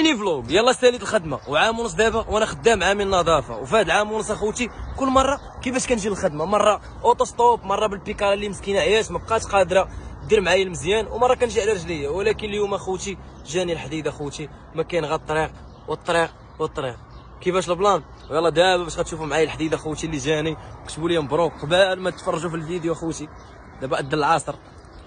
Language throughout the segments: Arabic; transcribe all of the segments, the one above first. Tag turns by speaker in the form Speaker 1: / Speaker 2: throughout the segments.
Speaker 1: ميني فلوق. يلا ساليت الخدمه وعام ونص دابا وانا خدام عامين نظافه. وفي هذا العام ونص اخوتي كل مره كيفاش كنجي للخدمه، مره اوتو ستوب، مره بالبيكاره اللي مسكينه عيات ما بقاتش قادره دير معايا المزيان، ومره كنجي على رجليا. ولكن اليوم اخوتي جاني الحديد اخوتي، ما كاين غير الطريق والطريق. كيفاش البلان؟ ويلا دابا باش غتشوفوا معايا الحديد اخوتي اللي جاني. كتبوا لي مبروك قبل ما تفرجوا في الفيديو اخوتي. دابا أذن العصر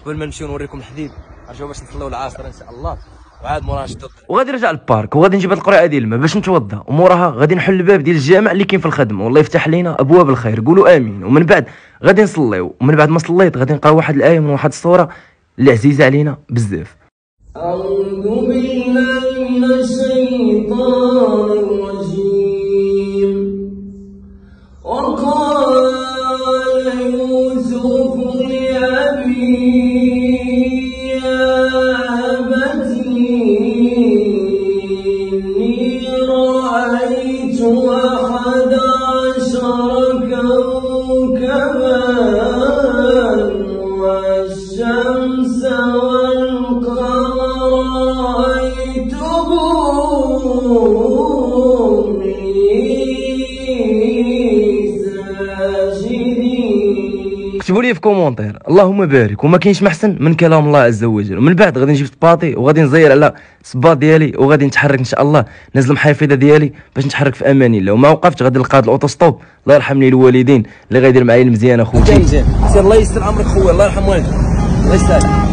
Speaker 1: قبل ما نمشيو نوريكم الحديد، نرجعوا باش نصليو العصر ان شاء الله، وعاد موراها نشدو
Speaker 2: وغادي نرجع للبارك وغادي نجيب هاد القرعه ديال الماء باش نتوضا، وموراها غادي نحل الباب ديال الجامع اللي كاين في الخدمه، والله يفتح لينا ابواب الخير، قولوا امين. ومن بعد غادي نصليو، ومن بعد ما صليت غادي نقرا واحد الايه من واحد الصوره اللي عزيزه علينا بزاف.
Speaker 3: أعوذ بالله من الشيطان الرجيم. وقال يوسف لأبيه يا أبت إني رأيت 11 كوكبا والشمس والقمر رأيتهم لي ساجدين.
Speaker 2: كتبوا لي في كومونتير اللهم بارك، وما كاينش محسن من كلام الله عز وجل. ومن بعد غادي نجيب سباطي وغادي نزير على الصباط ديالي وغادي نتحرك ان شاء الله، نازل المحافظه ديالي باش نتحرك في امان الله. وما وقفت غادي نلقى هاد الاوتو ستوب، الله يرحم لي الوالدين اللي غيدير معايا المزيان اخوتي.
Speaker 1: مزيان سير الله يستر عمرك خويا، الله يرحم والديك، الله يسلمك.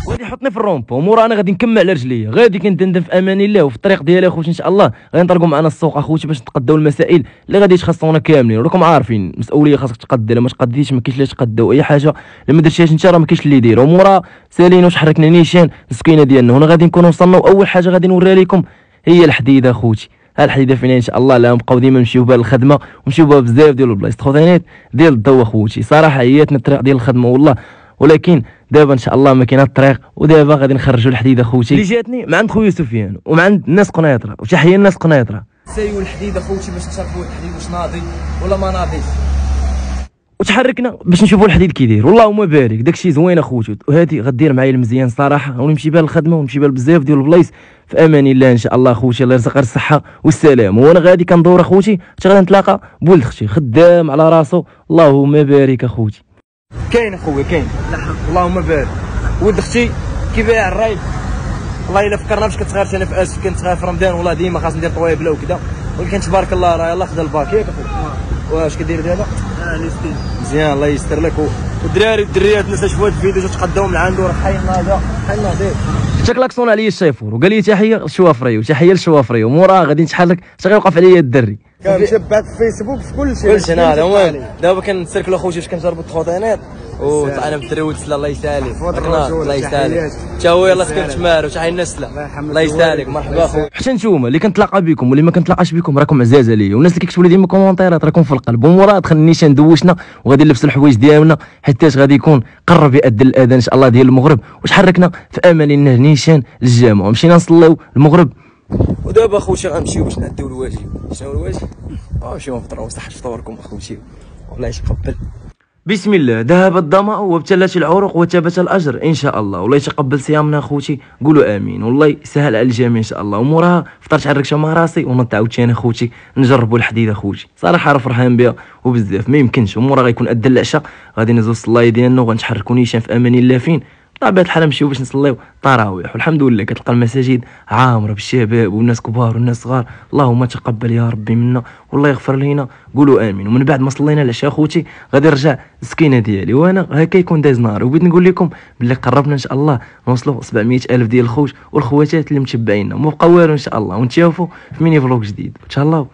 Speaker 2: غادي يحطني في الرومبو، ومورا انا غادي نكمل على رجليا، غادي كندندن في امان الله. وفي الطريق ديالي اخوتي ان شاء الله غادي نطلقوا معنا السوق اخوتي باش نتقداو المسائل اللي غادي تخصونا كاملين. وراكم عارفين المسؤوليه خاصك تقد، الا ما تقديش ما كاينش لا تقداو اي حاجه، الا ما درتيهاش انت راه ما كاينش اللي يدير. ومورا سالينا وشحركنا نيشان السكينه ديالنا، هنا غادي نكونوا وصلنا. واول حاجه غادي نوريها لكم هي الحديده اخوتي. ها الحديده فينا ان شاء الله، لا نبقاو ديما نمشيو بها للخدمه ونمشيو بها بزاف ديال البلايص تخوتينات ديال الضو اخوتي. صراحه عياتنا الطريق ديال الخدمه والله، ولكن دابا ان شاء الله ما كاينه الطريق. ودابا غادي نخرجوا الحديد اخوتي اللي جاتني من عند خويا سفيان ومن عند الناس قنيطره، وتحيه الناس قنيطره.
Speaker 1: سايو الحديد اخوتي باش نشرفوا الحديد واش ناضي ولا ما ناضيش.
Speaker 2: وتحركنا باش نشوفوا الحديد كي داير، واللهم بارك داكشي زوين اخوتي. وهذه غدير معايا المزيان صراحه، ونمشي بها للخدمه ونمشي بها بزاف ديال البلايص في امان الله ان شاء الله اخوتي. الله يرزق الصحه والسلام. وانا غادي كندور اخوتي حتى غادي نتلاقى بولد اختي خدام على راسو، اللهم بارك اخوتي.
Speaker 1: كاين اخويا كاين، اللهم بارك. ولد اختي كيبيع الرايب، والله الا فكرنا باش كتغير انا في اسف، كنت صغير في رمضان والله ديما خاص ندير طويبله وكذا، ولكن تبارك الله راه يلاه خدا الباك ياك اخويا. واش كدير دابا؟ مزيان الله يستر لك. والدراري والدريات الناس شافوا هاد الفيديو تقداو من عنده، راه حي النهضه حي النهضه.
Speaker 2: حتى كلاكسون عليا الشيفور وقال لي تحيه للشوافري وتحيه للشوافري، وموراه غادي نتحرك حتى غيوقف عليا الدري.
Speaker 1: كان مشبع في الفيسبوك في كل شيء. كلشي هذا هو. دابا كنسركلوا اخوتي باش كنجربوا التخوطينات وطلعنا بالدري ولد الله يسالك. الله يسالك. تا هو يلاه سكنت تمار وتحيه النسله. الله يسالك مرحبا اخويا.
Speaker 2: حتى نتوما اللي كنتلاقى بكم واللي ما كنتلاقاش بكم راكم عزاز عليا، والناس اللي كيكتبوا لي ديما كومونتيرات راكم في القلب. ومورا دخل النيشان دوشنا وغادي نلبس الحوايج ديالنا حيتاش غادي يكون قرب يأذن الاذان ان شاء الله ديال المغرب، وتحركنا في امان الله نيشان للجامع ومشينا نصليو المغرب.
Speaker 1: ودابا اخوتي غنمشيو باش نعديو الواجب. شنو هو الواجب؟ نمشيو نفطروا صحة فطوركم اخوتي والله يتقبل.
Speaker 2: بسم الله ذهب الظمأ وابتلت العروق وثبت الاجر ان شاء الله، والله يتقبل صيامنا اخوتي، قولوا امين. والله يسهل على الجميع ان شاء الله. وموراها فطرت على الركشه مع راسي ونط عاوتاني اخوتي نجربوا الحديد اخوتي، صراحه راه فرحان بها وبزاف ما يمكنش. ومورا غيكون اذن العشاء غادي نزول الصلايه ديالنا وغنتحركوا نيشان في امان الله. فين؟ بطبيعة الحال نمشيو باش نصليو التراويح، والحمد لله كتلقى المساجد عامره بالشباب والناس كبار والناس صغار. اللهم تقبل يا ربي منا والله يغفر لينا، قولوا امين. ومن بعد ما صلينا العشاء اخوتي غادي نرجع السكينه ديالي، وانا هكا يكون داز نهار. وبغيت نقول لكم بلي قربنا ان شاء الله نوصلوا 700 الف ديال الخوت والخواتات اللي متبعينا، ما بقى والو ان شاء الله، ونتشافوا في ميني فلوق جديد. تهلاو.